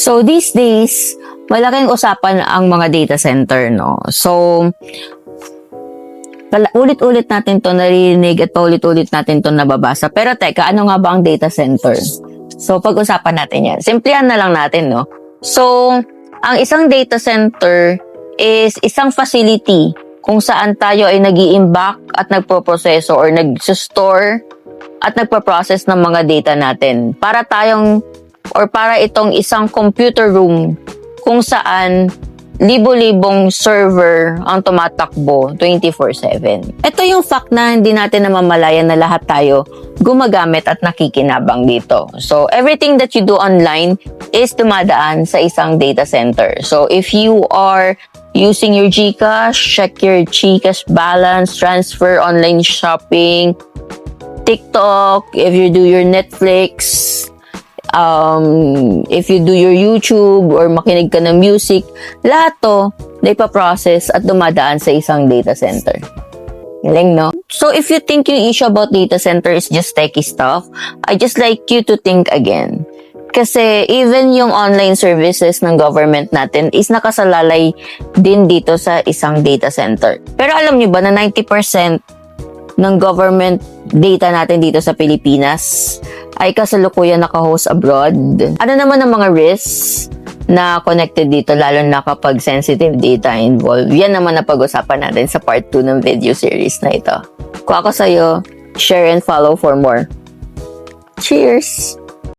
So these days, malaking usapan ang mga data center, no? So, ulit-ulit natin to narinig at paulit-ulit natin to nababasa. Pero teka, ano nga ba ang data center? So, pag-usapan natin yan. Simplihan na lang natin, no? So, ang isang data center is isang facility kung saan tayo ay nag-i-imbak at nagpo-proseso or nag-store at nagpo-process ng mga data natin. Para itong isang computer room kung saan libo-libong server ang tumatakbo 24/7. Ito yung fact na hindi natin namamalayan na lahat tayo gumagamit at nakikinabang dito. So, everything that you do online is dumadaan sa isang data center. So, if you are using your GCash, check your GCash balance, transfer, online shopping, TikTok, if you do your Netflix, if you do your YouTube or makinig ka ng music, lahat to na ipaprocess at dumadaan sa isang data center. Galing, no? So, if you think yung issue about data center is just techie stuff, I just like you to think again. Kasi even yung online services ng government natin is nakasalalay din dito sa isang data center. Pero alam niyo ba na 90% ng government data natin dito sa Pilipinas ay kasalukuyan naka-host abroad? Ano naman ang mga risks na connected dito, lalo na kapag sensitive data involved? Yan naman na pag-usapan natin sa part 2 ng video series na ito. Kung ako sa'yo, share and follow for more. Cheers!